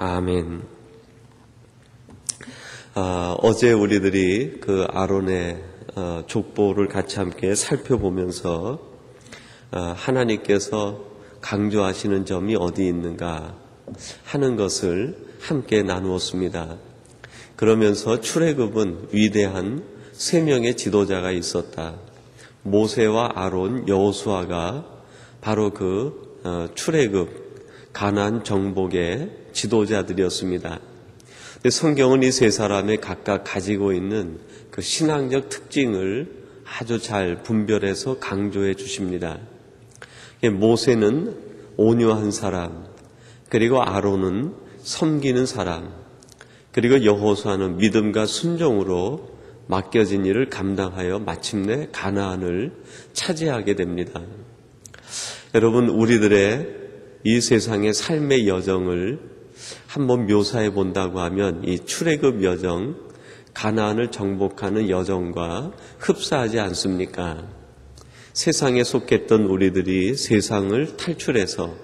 아멘. 어제 우리들이 그 아론의 족보를 같이 함께 살펴보면서 하나님께서 강조하시는 점이 어디 있는가 하는 것을 함께 나누었습니다. 그러면서 출애굽은 위대한 세 명의 지도자가 있었다. 모세와 아론, 여호수아가 바로 그 출애굽 가나안 정복의 지도자들이었습니다. 근데 성경은 이 세 사람이 각각 가지고 있는 그 신앙적 특징을 아주 잘 분별해서 강조해 주십니다. 모세는 온유한 사람, 그리고 아론은 섬기는 사람, 그리고 여호수아는 믿음과 순종으로 맡겨진 일을 감당하여 마침내 가나안을 차지하게 됩니다. 여러분, 우리들의 이 세상의 삶의 여정을 한번 묘사해 본다고 하면 이 출애굽 여정, 가나안을 정복하는 여정과 흡사하지 않습니까? 세상에 속했던 우리들이 세상을 탈출해서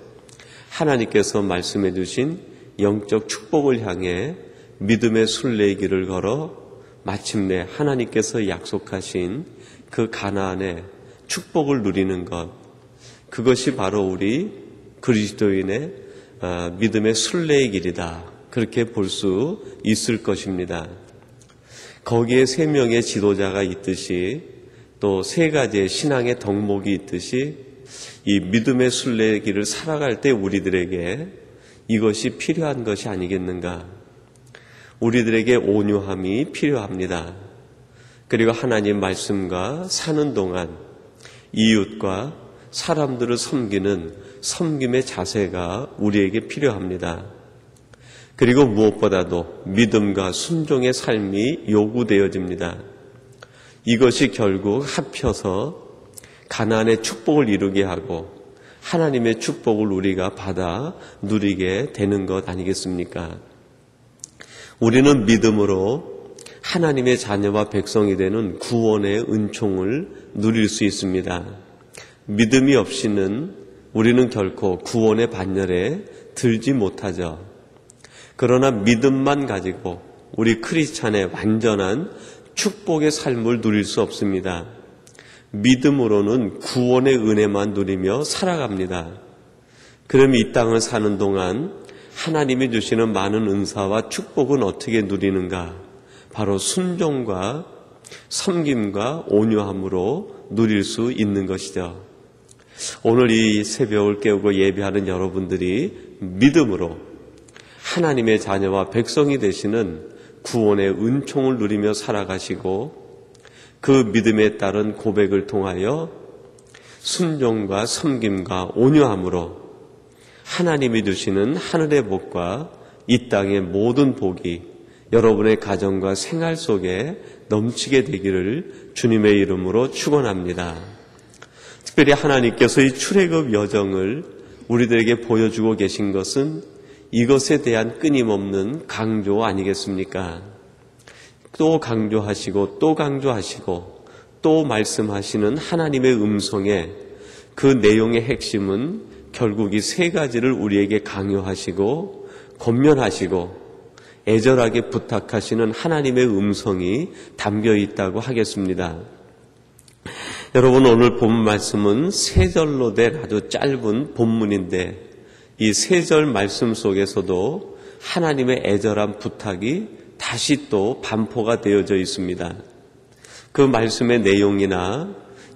하나님께서 말씀해 주신 영적 축복을 향해 믿음의 순례길을 걸어 마침내 하나님께서 약속하신 그 가나안의 축복을 누리는 것, 그것이 바로 우리 그리스도인의 믿음의 순례의 길이다. 그렇게 볼 수 있을 것입니다. 거기에 세 명의 지도자가 있듯이 또 세 가지의 신앙의 덕목이 있듯이 이 믿음의 순례의 길을 살아갈 때 우리들에게 이것이 필요한 것이 아니겠는가. 우리들에게 온유함이 필요합니다. 그리고 하나님 말씀과 사는 동안 이웃과 사람들을 섬기는 섬김의 자세가 우리에게 필요합니다. 그리고 무엇보다도 믿음과 순종의 삶이 요구되어집니다. 이것이 결국 합쳐서 가나안의 축복을 이루게 하고 하나님의 축복을 우리가 받아 누리게 되는 것 아니겠습니까? 우리는 믿음으로 하나님의 자녀와 백성이 되는 구원의 은총을 누릴 수 있습니다. 믿음이 없이는 우리는 결코 구원의 반열에 들지 못하죠. 그러나 믿음만 가지고 우리 크리스찬의 완전한 축복의 삶을 누릴 수 없습니다. 믿음으로는 구원의 은혜만 누리며 살아갑니다. 그럼 이 땅을 사는 동안 하나님이 주시는 많은 은사와 축복은 어떻게 누리는가? 바로 순종과 섬김과 온유함으로 누릴 수 있는 것이죠. 오늘 이 새벽을 깨우고 예배하는 여러분들이 믿음으로 하나님의 자녀와 백성이 되시는 구원의 은총을 누리며 살아가시고 그 믿음에 따른 고백을 통하여 순종과 섬김과 온유함으로 하나님이 주시는 하늘의 복과 이 땅의 모든 복이 여러분의 가정과 생활 속에 넘치게 되기를 주님의 이름으로 축원합니다. 특별히 하나님께서 이 출애굽 여정을 우리들에게 보여주고 계신 것은 이것에 대한 끊임없는 강조 아니겠습니까? 또 강조하시고 또 강조하시고 또 말씀하시는 하나님의 음성에 그 내용의 핵심은 결국 이 세 가지를 우리에게 강요하시고 권면하시고 애절하게 부탁하시는 하나님의 음성이 담겨 있다고 하겠습니다. 여러분, 오늘 본 말씀은 세 절로 된 아주 짧은 본문인데 이 세 절 말씀 속에서도 하나님의 애절한 부탁이 다시 또 반포가 되어져 있습니다. 그 말씀의 내용이나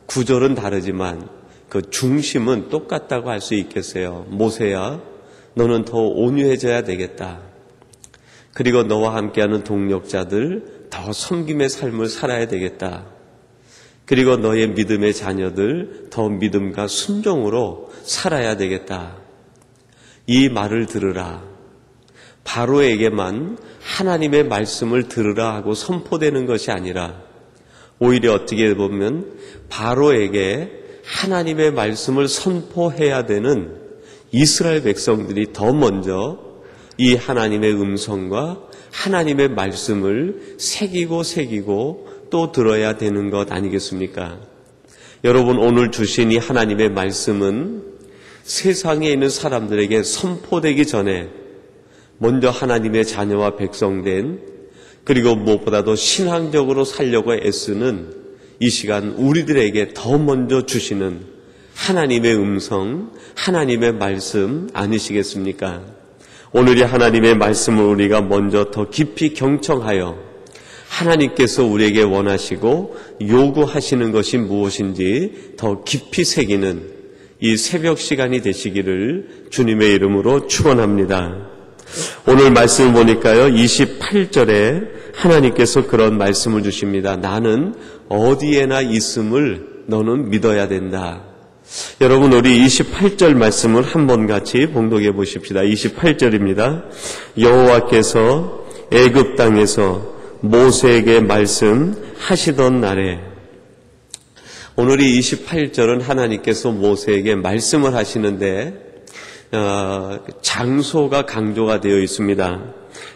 구절은 다르지만 그 중심은 똑같다고 할 수 있겠어요. 모세야, 너는 더 온유해져야 되겠다. 그리고 너와 함께하는 동력자들 더 섬김의 삶을 살아야 되겠다. 그리고 너의 믿음의 자녀들 더 믿음과 순종으로 살아야 되겠다. 이 말을 들으라. 바로에게만 하나님의 말씀을 들으라 하고 선포되는 것이 아니라 오히려 어떻게 보면 바로에게 하나님의 말씀을 선포해야 되는 이스라엘 백성들이 더 먼저 이 하나님의 음성과 하나님의 말씀을 새기고 또 들어야 되는 것 아니겠습니까? 여러분, 오늘 주신 이 하나님의 말씀은 세상에 있는 사람들에게 선포되기 전에 먼저 하나님의 자녀와 백성된, 그리고 무엇보다도 신앙적으로 살려고 애쓰는 이 시간 우리들에게 더 먼저 주시는 하나님의 음성, 하나님의 말씀 아니시겠습니까? 오늘이 하나님의 말씀을 우리가 먼저 더 깊이 경청하여 하나님께서 우리에게 원하시고 요구하시는 것이 무엇인지 더 깊이 새기는 이 새벽 시간이 되시기를 주님의 이름으로 축원합니다. 오늘 말씀을 보니까요, 28절에 하나님께서 그런 말씀을 주십니다. 나는 어디에나 있음을 너는 믿어야 된다. 여러분, 우리 28절 말씀을 한번 같이 봉독해 보십시다. 28절입니다. 여호와께서 애굽 땅에서 모세에게 말씀하시던 날에, 오늘이 28절은 하나님께서 모세에게 말씀을 하시는데 장소가 강조가 되어 있습니다.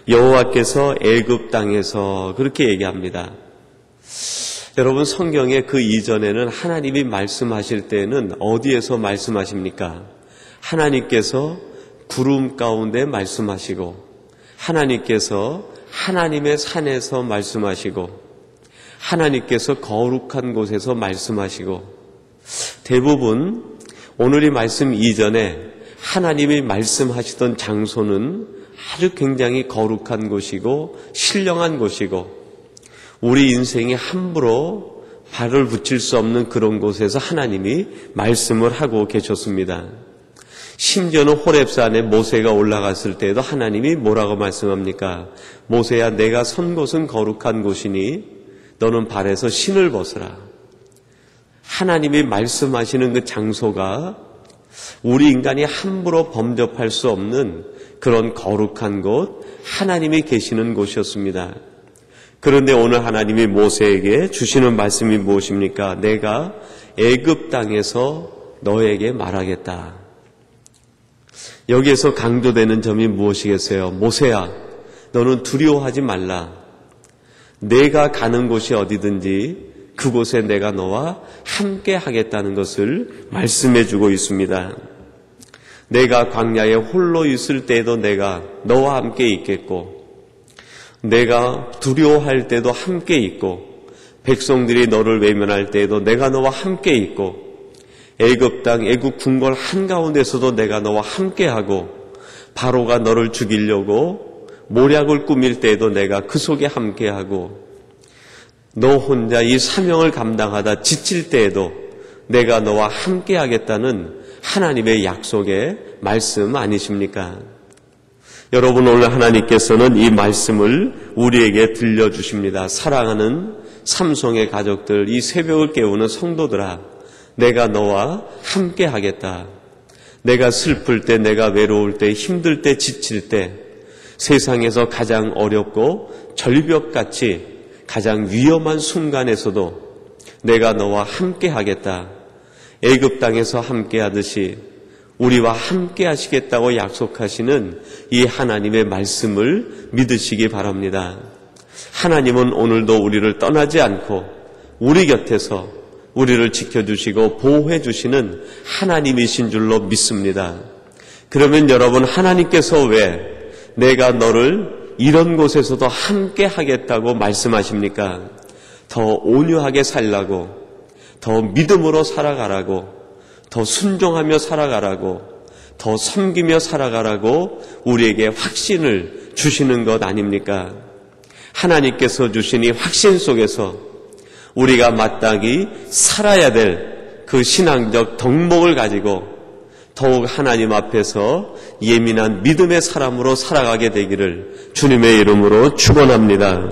여호와께서 애굽 땅에서 그렇게 얘기합니다. 여러분, 성경에 그 이전에는 하나님이 말씀하실 때는 어디에서 말씀하십니까? 하나님께서 구름 가운데 말씀하시고, 하나님께서 하나님의 산에서 말씀하시고, 하나님께서 거룩한 곳에서 말씀하시고, 대부분 오늘이 말씀 이전에 하나님이 말씀하시던 장소는 아주 굉장히 거룩한 곳이고 신령한 곳이고, 우리 인생에 함부로 발을 붙일 수 없는 그런 곳에서 하나님이 말씀을 하고 계셨습니다. 심지어는 호렙산에 모세가 올라갔을 때에도 하나님이 뭐라고 말씀합니까? 모세야, 내가 선 곳은 거룩한 곳이니 너는 발에서 신을 벗으라. 하나님이 말씀하시는 그 장소가 우리 인간이 함부로 범접할 수 없는 그런 거룩한 곳, 하나님이 계시는 곳이었습니다. 그런데 오늘 하나님이 모세에게 주시는 말씀이 무엇입니까? 내가 애굽 땅에서 너에게 말하겠다. 여기에서 강조되는 점이 무엇이겠어요? 모세야, 너는 두려워하지 말라. 내가 가는 곳이 어디든지 그곳에 내가 너와 함께 하겠다는 것을 말씀해 주고 있습니다. 내가 광야에 홀로 있을 때에도 내가 너와 함께 있겠고, 내가 두려워할 때도 함께 있고, 백성들이 너를 외면할 때에도 내가 너와 함께 있고, 애굽 땅, 애굽 궁궐 한가운데서도 내가 너와 함께하고, 바로가 너를 죽이려고 모략을 꾸밀 때에도 내가 그 속에 함께하고, 너 혼자 이 사명을 감당하다 지칠 때에도 내가 너와 함께하겠다는 하나님의 약속의 말씀 아니십니까? 여러분, 오늘 하나님께서는 이 말씀을 우리에게 들려주십니다. 사랑하는 삼성의 가족들, 이 새벽을 깨우는 성도들아, 내가 너와 함께 하겠다. 내가 슬플 때, 내가 외로울 때, 힘들 때, 지칠 때, 세상에서 가장 어렵고 절벽같이 가장 위험한 순간에서도 내가 너와 함께 하겠다. 애굽 땅에서 함께 하듯이 우리와 함께 하시겠다고 약속하시는 이 하나님의 말씀을 믿으시기 바랍니다. 하나님은 오늘도 우리를 떠나지 않고 우리 곁에서 우리를 지켜주시고 보호해 주시는 하나님이신 줄로 믿습니다. 그러면 여러분, 하나님께서 왜 내가 너를 이런 곳에서도 함께 하겠다고 말씀하십니까? 더 온유하게 살라고, 더 믿음으로 살아가라고, 더 순종하며 살아가라고, 더 섬기며 살아가라고 우리에게 확신을 주시는 것 아닙니까? 하나님께서 주신 이 확신 속에서 우리가 마땅히 살아야 될 그 신앙적 덕목을 가지고 더욱 하나님 앞에서 예민한 믿음의 사람으로 살아가게 되기를 주님의 이름으로 축원합니다.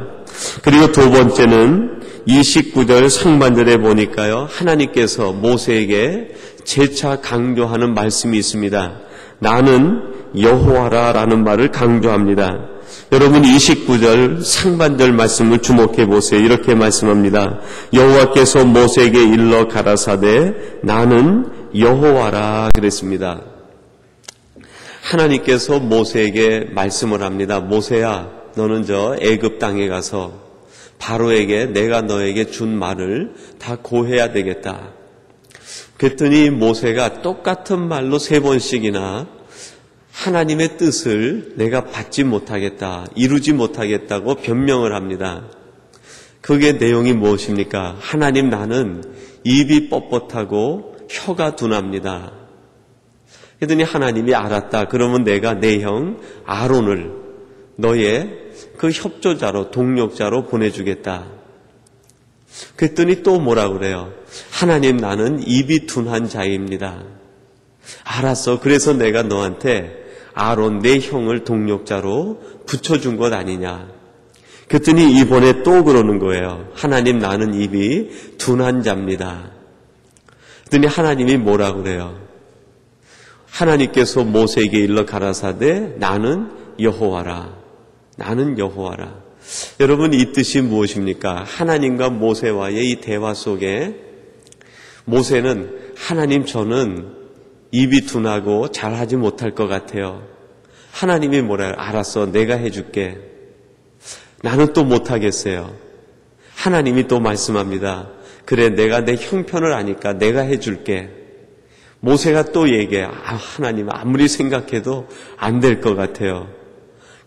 그리고 두 번째는 29절 상반절에 보니까요, 하나님께서 모세에게 재차 강조하는 말씀이 있습니다. 나는 여호와라 라는 말을 강조합니다. 여러분, 29절 상반절 말씀을 주목해 보세요. 이렇게 말씀합니다. 여호와께서 모세에게 일러 가라사대 나는 여호와라 그랬습니다. 하나님께서 모세에게 말씀을 합니다. 모세야, 너는 저 애굽 땅에 가서 바로에게 내가 너에게 준 말을 다 고해야 되겠다. 그랬더니 모세가 똑같은 말로 3번씩이나 하나님의 뜻을 내가 받지 못하겠다, 이루지 못하겠다고 변명을 합니다. 그게 내용이 무엇입니까? 하나님, 나는 입이 뻣뻣하고 혀가 둔합니다. 그랬더니 하나님이 알았다. 그러면 내가 내 형 아론을 너의 그 협조자로, 동력자로 보내주겠다. 그랬더니 또 뭐라 그래요? 하나님, 나는 입이 둔한 자입니다. 알았어. 그래서 내가 너한테 아론 내 형을 동력자로 붙여준 것 아니냐. 그랬더니 이번에 또 그러는 거예요. 하나님, 나는 입이 둔한 자입니다. 그랬더니 하나님이 뭐라 그래요? 하나님께서 모세에게 일러 가라사대 나는 여호와라. 나는 여호와라. 여러분, 이 뜻이 무엇입니까? 하나님과 모세와의 이 대화 속에 모세는 하나님, 저는 입이 둔하고 잘하지 못할 것 같아요. 하나님이 뭐래요? 알았어, 내가 해줄게. 나는 또 못하겠어요. 하나님이 또 말씀합니다. 그래, 내가 내 형편을 아니까 내가 해줄게. 모세가 또 얘기해. 하나님, 아무리 생각해도 안 될 것 같아요.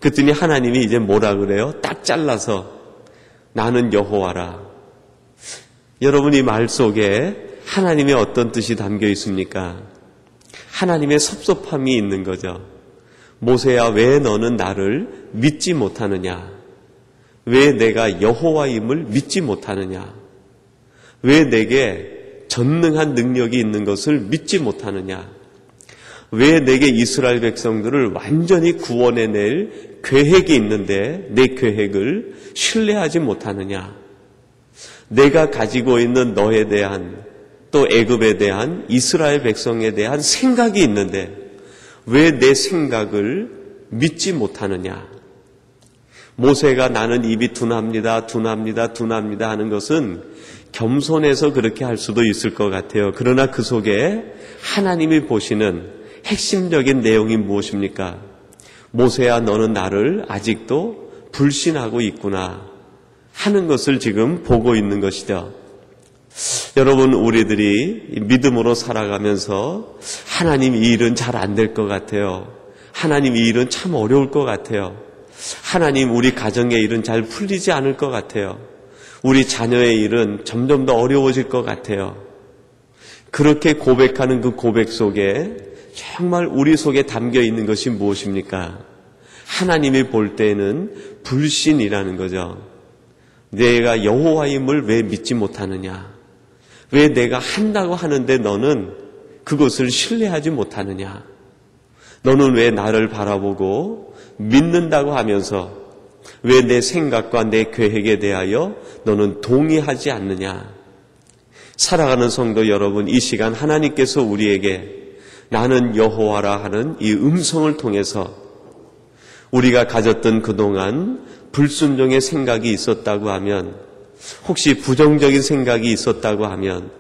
그랬더니 하나님이 이제 뭐라 그래요? 딱 잘라서 나는 여호와라. 여러분, 이 말 속에 하나님의 어떤 뜻이 담겨 있습니까? 하나님의 섭섭함이 있는 거죠. 모세야, 왜 너는 나를 믿지 못하느냐? 왜 내가 여호와임을 믿지 못하느냐? 왜 내게 전능한 능력이 있는 것을 믿지 못하느냐? 왜 내게 이스라엘 백성들을 완전히 구원해낼 계획이 있는데 내 계획을 신뢰하지 못하느냐? 내가 가지고 있는 너에 대한, 또 애굽에 대한, 이스라엘 백성에 대한 생각이 있는데 왜 내 생각을 믿지 못하느냐? 모세가 나는 입이 둔합니다, 둔합니다, 둔합니다 하는 것은 겸손해서 그렇게 할 수도 있을 것 같아요. 그러나 그 속에 하나님이 보시는 핵심적인 내용이 무엇입니까? 모세야, 너는 나를 아직도 불신하고 있구나 하는 것을 지금 보고 있는 것이죠. 여러분, 우리들이 믿음으로 살아가면서 하나님, 이 일은 잘 안 될 것 같아요. 하나님, 이 일은 참 어려울 것 같아요. 하나님, 우리 가정의 일은 잘 풀리지 않을 것 같아요. 우리 자녀의 일은 점점 더 어려워질 것 같아요. 그렇게 고백하는 그 고백 속에 정말 우리 속에 담겨 있는 것이 무엇입니까? 하나님이 볼 때는 불신이라는 거죠. 내가 여호와임을 왜 믿지 못하느냐? 왜 내가 한다고 하는데 너는 그것을 신뢰하지 못하느냐? 너는 왜 나를 바라보고 믿는다고 하면서 왜 내 생각과 내 계획에 대하여 너는 동의하지 않느냐? 살아가는 성도 여러분, 이 시간 하나님께서 우리에게 나는 여호와라 하는 이 음성을 통해서 우리가 가졌던 그동안 불순종의 생각이 있었다고 하면, 혹시 부정적인 생각이 있었다고 하면,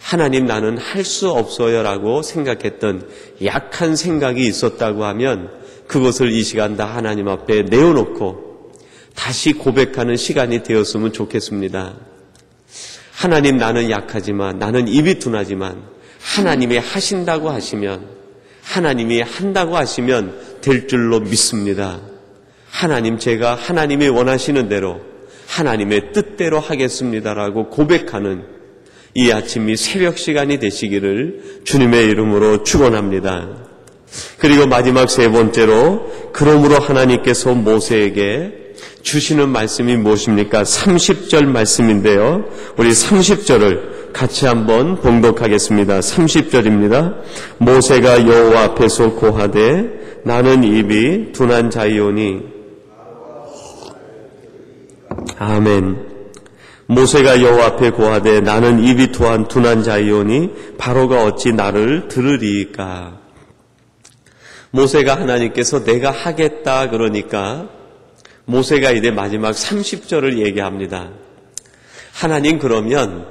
하나님, 나는 할 수 없어요라고 생각했던 약한 생각이 있었다고 하면 그것을 이 시간 다 하나님 앞에 내어놓고 다시 고백하는 시간이 되었으면 좋겠습니다. 하나님, 나는 약하지만, 나는 입이 둔하지만 하나님이 하신다고 하시면, 하나님이 한다고 하시면 될 줄로 믿습니다. 하나님, 제가 하나님이 원하시는 대로 하나님의 뜻대로 하겠습니다라고 고백하는 이 아침이 새벽 시간이 되시기를 주님의 이름으로 축원합니다. 그리고 마지막 세 번째로, 그러므로 하나님께서 모세에게 주시는 말씀이 무엇입니까? 30절 말씀인데요. 우리 30절을 같이 한번 봉독하겠습니다. 30절입니다. 모세가 여호와 앞에서 고하되 나는 입이 둔한 자이오니. 아멘. 모세가 여호와 앞에 고하되 나는 입이 둔한 자이오니 바로가 어찌 나를 들으리이까. 모세가 하나님께서 내가 하겠다 그러니까 모세가 이제 마지막 30절을 얘기합니다. 하나님, 그러면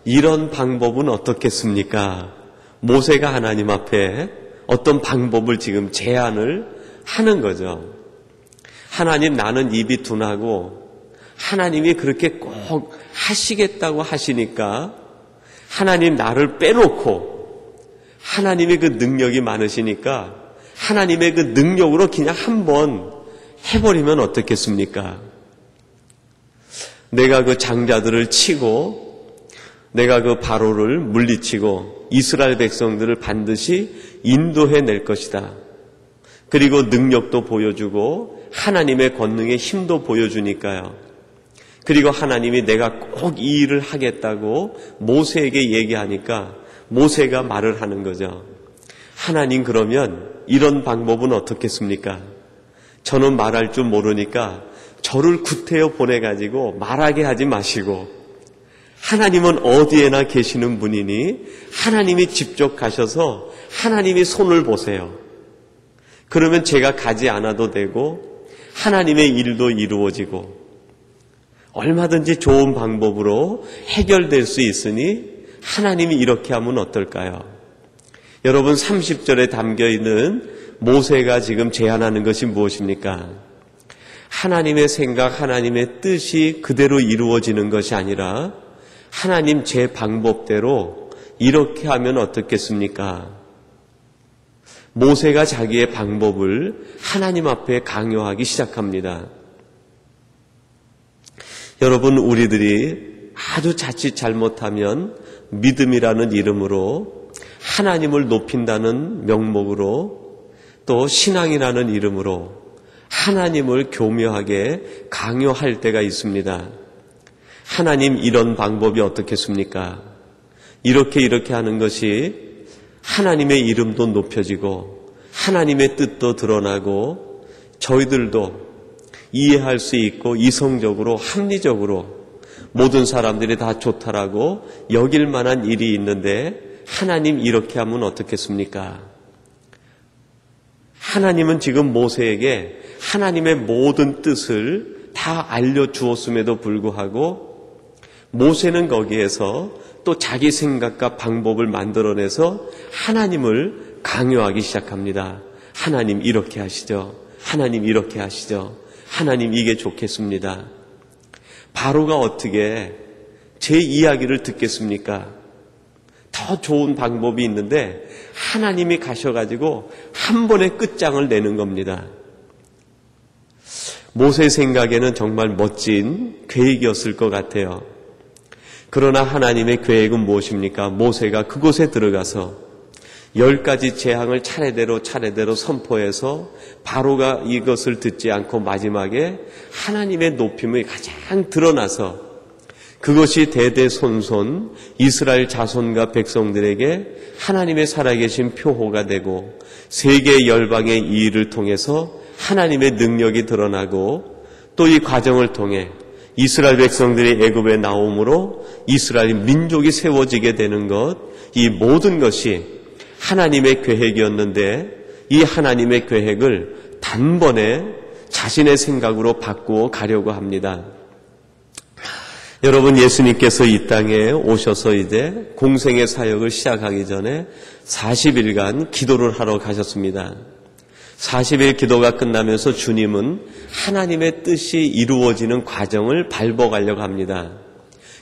이런 방법은 어떻겠습니까? 모세가 하나님 앞에 어떤 방법을 지금 제안을 하는 거죠. 하나님, 나는 입이 둔하고 하나님이 그렇게 꼭 하시겠다고 하시니까 하나님, 나를 빼놓고 하나님이 그 능력이 많으시니까 하나님의 그 능력으로 그냥 한번 해버리면 어떻겠습니까? 내가 그 장자들을 치고 내가 그 바로를 물리치고 이스라엘 백성들을 반드시 인도해낼 것이다. 그리고 능력도 보여주고 하나님의 권능의 힘도 보여주니까요. 그리고 하나님이 내가 꼭 이 일을 하겠다고 모세에게 얘기하니까 모세가 말을 하는 거죠. 하나님, 그러면 이런 방법은 어떻겠습니까? 저는 말할 줄 모르니까 저를 구태여 보내가지고 말하게 하지 마시고, 하나님은 어디에나 계시는 분이니 하나님이 직접 가셔서 하나님이 손을 보세요. 그러면 제가 가지 않아도 되고 하나님의 일도 이루어지고 얼마든지 좋은 방법으로 해결될 수 있으니 하나님이 이렇게 하면 어떨까요? 여러분, 30절에 담겨있는 모세가 지금 제안하는 것이 무엇입니까? 하나님의 생각, 하나님의 뜻이 그대로 이루어지는 것이 아니라 하나님 제 방법대로 이렇게 하면 어떻겠습니까? 모세가 자기의 방법을 하나님 앞에 강요하기 시작합니다. 여러분, 우리들이 아주 자칫 잘못하면 믿음이라는 이름으로, 하나님을 높인다는 명목으로, 또 신앙이라는 이름으로 하나님을 교묘하게 강요할 때가 있습니다. 하나님, 이런 방법이 어떻겠습니까? 이렇게 하는 것이 하나님의 이름도 높여지고 하나님의 뜻도 드러나고 저희들도 이해할 수 있고 이성적으로 합리적으로 모든 사람들이 다 좋다라고 여길 만한 일이 있는데 하나님 이렇게 하면 어떻겠습니까? 하나님은 지금 모세에게 하나님의 모든 뜻을 다 알려주었음에도 불구하고 모세는 거기에서 또 자기 생각과 방법을 만들어내서 하나님을 강요하기 시작합니다. 하나님 이렇게 하시죠. 하나님 이렇게 하시죠. 하나님 이게 좋겠습니다. 바로가 어떻게 제 이야기를 듣겠습니까? 더 좋은 방법이 있는데 하나님이 가셔가지고 한 번에 끝장을 내는 겁니다. 모세 생각에는 정말 멋진 계획이었을 것 같아요. 그러나 하나님의 계획은 무엇입니까? 모세가 그곳에 들어가서 10가지 재앙을 차례대로 선포해서 바로가 이것을 듣지 않고 마지막에 하나님의 높임이 가장 드러나서 그것이 대대손손 이스라엘 자손과 백성들에게 하나님의 살아계신 표호가 되고 세계 열방의 이 일을 통해서 하나님의 능력이 드러나고 또 이 과정을 통해 이스라엘 백성들이 애굽에 나옴으로 이스라엘 민족이 세워지게 되는 것, 이 모든 것이 하나님의 계획이었는데 이 하나님의 계획을 단번에 자신의 생각으로 바꾸어 가려고 합니다. 여러분, 예수님께서 이 땅에 오셔서 이제 공생의 사역을 시작하기 전에 40일간 기도를 하러 가셨습니다. 40일 기도가 끝나면서 주님은 하나님의 뜻이 이루어지는 과정을 밟아가려고 합니다.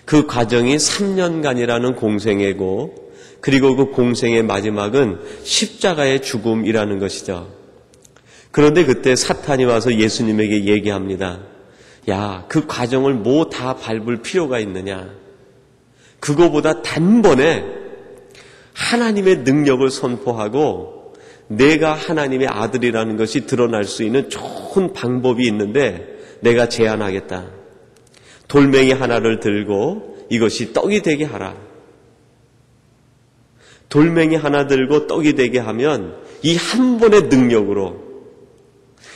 그 과정이 3년간이라는 공생애고 그리고 그 공생의 마지막은 십자가의 죽음이라는 것이죠. 그런데 그때 사탄이 와서 예수님에게 얘기합니다. 야, 그 과정을 뭐 다 밟을 필요가 있느냐. 그거보다 단번에 하나님의 능력을 선포하고 내가 하나님의 아들이라는 것이 드러날 수 있는 좋은 방법이 있는데 내가 제안하겠다. 돌멩이 하나를 들고 이것이 떡이 되게 하라. 돌멩이 하나 들고 떡이 되게 하면 이 한 번의 능력으로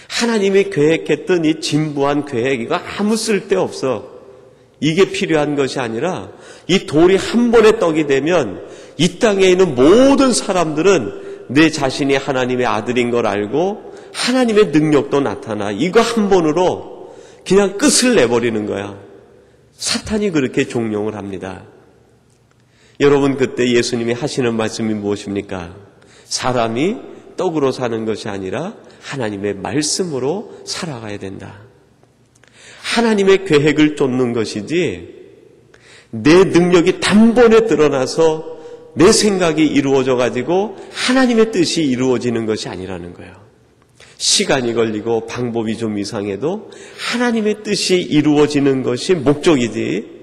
하나님이 계획했던 이 진부한 계획, 이거 아무 쓸데없어. 이게 필요한 것이 아니라 이 돌이 한 번의 떡이 되면 이 땅에 있는 모든 사람들은 내 자신이 하나님의 아들인 걸 알고 하나님의 능력도 나타나. 이거 한 번으로 그냥 끝을 내버리는 거야. 사탄이 그렇게 종용을 합니다. 여러분, 그때 예수님이 하시는 말씀이 무엇입니까? 사람이 떡으로 사는 것이 아니라 하나님의 말씀으로 살아가야 된다. 하나님의 계획을 쫓는 것이지 내 능력이 단번에 드러나서 내 생각이 이루어져 가지고 하나님의 뜻이 이루어지는 것이 아니라는 거예요. 시간이 걸리고 방법이 좀 이상해도 하나님의 뜻이 이루어지는 것이 목적이지,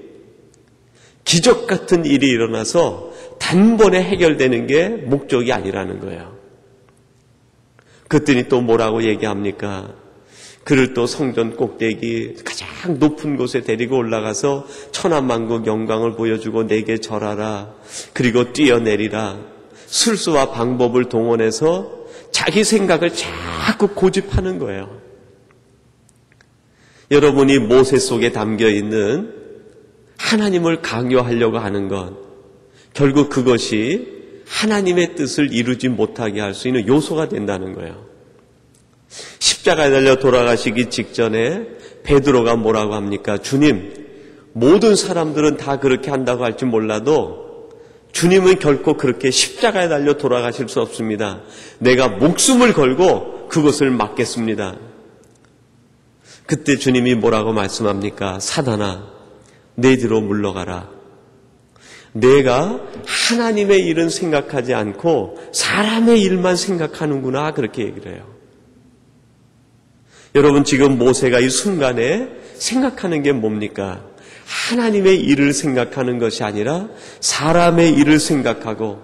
기적 같은 일이 일어나서 단번에 해결되는 게 목적이 아니라는 거예요. 그랬더니 또 뭐라고 얘기합니까? 그를 또 성전 꼭대기 가장 높은 곳에 데리고 올라가서 천하만국 영광을 보여주고 내게 절하라. 그리고 뛰어내리라. 술수와 방법을 동원해서 자기 생각을 자꾸 고집하는 거예요. 여러분이 모세 속에 담겨있는 하나님을 강요하려고 하는 것, 결국 그것이 하나님의 뜻을 이루지 못하게 할 수 있는 요소가 된다는 거예요. 십자가에 달려 돌아가시기 직전에 베드로가 뭐라고 합니까? 주님, 모든 사람들은 다 그렇게 한다고 할지 몰라도 주님은 결코 그렇게 십자가에 달려 돌아가실 수 없습니다. 내가 목숨을 걸고 그것을 막겠습니다. 그때 주님이 뭐라고 말씀합니까? 사단아, 내 뒤로 물러가라. 내가 하나님의 일은 생각하지 않고 사람의 일만 생각하는구나, 그렇게 얘기를 해요. 여러분, 지금 모세가 이 순간에 생각하는 게 뭡니까? 하나님의 일을 생각하는 것이 아니라 사람의 일을 생각하고,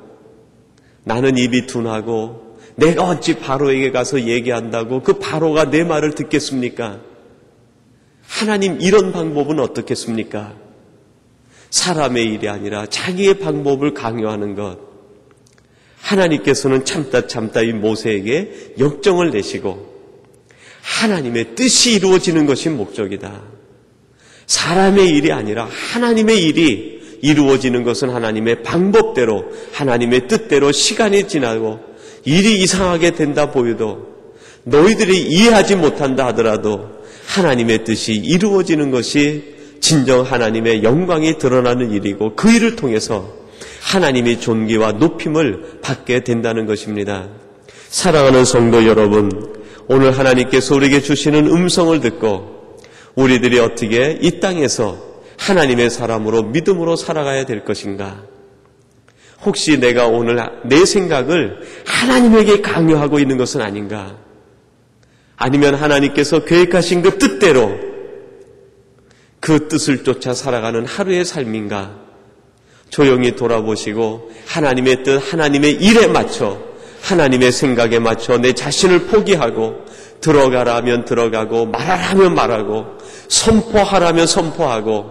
나는 입이 둔하고 내가 어찌 바로에게 가서 얘기한다고 그 바로가 내 말을 듣겠습니까? 하나님, 이런 방법은 어떻겠습니까? 사람의 일이 아니라 자기의 방법을 강요하는 것. 하나님께서는 참다 이 모세에게 역정을 내시고 하나님의 뜻이 이루어지는 것이 목적이다. 사람의 일이 아니라 하나님의 일이 이루어지는 것은 하나님의 방법대로, 하나님의 뜻대로 시간이 지나고 일이 이상하게 된다 보여도, 너희들이 이해하지 못한다 하더라도 하나님의 뜻이 이루어지는 것이 진정 하나님의 영광이 드러나는 일이고, 그 일을 통해서 하나님이 존귀와 높임을 받게 된다는 것입니다. 사랑하는 성도 여러분, 오늘 하나님께서 우리에게 주시는 음성을 듣고 우리들이 어떻게 이 땅에서 하나님의 사람으로 믿음으로 살아가야 될 것인가? 혹시 내가 오늘 내 생각을 하나님에게 강요하고 있는 것은 아닌가? 아니면 하나님께서 계획하신 그 뜻대로 그 뜻을 쫓아 살아가는 하루의 삶인가? 조용히 돌아보시고 하나님의 뜻, 하나님의 일에 맞춰, 하나님의 생각에 맞춰 내 자신을 포기하고, 들어가라면 들어가고, 말하라면 말하고, 선포하라면 선포하고,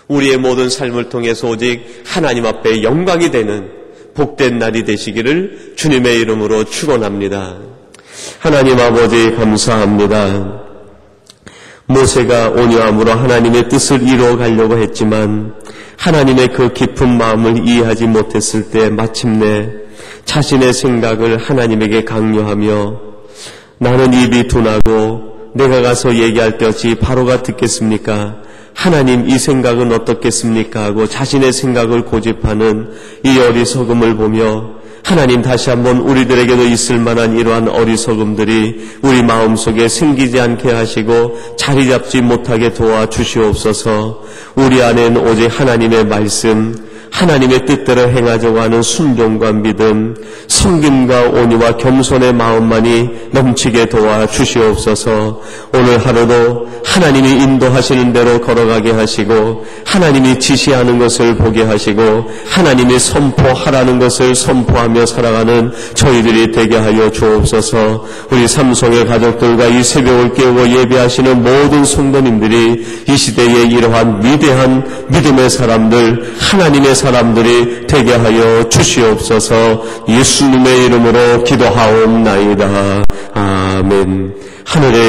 우리의 모든 삶을 통해서 오직 하나님 앞에 영광이 되는 복된 날이 되시기를 주님의 이름으로 축원합니다. 하나님 아버지, 감사합니다. 모세가 온유함으로 하나님의 뜻을 이루어 가려고 했지만 하나님의 그 깊은 마음을 이해하지 못했을 때 마침내 자신의 생각을 하나님에게 강요하며, 나는 입이 둔하고 내가 가서 얘기할 때 어찌 바로가 듣겠습니까? 하나님, 이 생각은 어떻겠습니까? 하고 자신의 생각을 고집하는 이 어리석음을 보며, 하나님, 다시 한번 우리들에게도 있을 만한 이러한 어리석음들이 우리 마음속에 생기지 않게 하시고 자리 잡지 못하게 도와주시옵소서. 우리 안에는 오직 하나님의 말씀, 하나님의 뜻대로 행하자고 하는 순종과 믿음, 섬김과 온유와 겸손의 마음만이 넘치게 도와주시옵소서. 오늘 하루도 하나님이 인도하시는 대로 걸어가게 하시고, 하나님이 지시하는 것을 보게 하시고, 하나님이 선포하라는 것을 선포하며 살아가는 저희들이 되게 하여 주옵소서. 우리 삼성의 가족들과 이 새벽을 깨우고 예배하시는 모든 성도님들이 이 시대에 이러한 위대한 믿음의 사람들, 하나님의 사람들이 되게 하여 주시옵소서. 예수님의 이름으로 기도하옵나이다. 아멘. 하늘의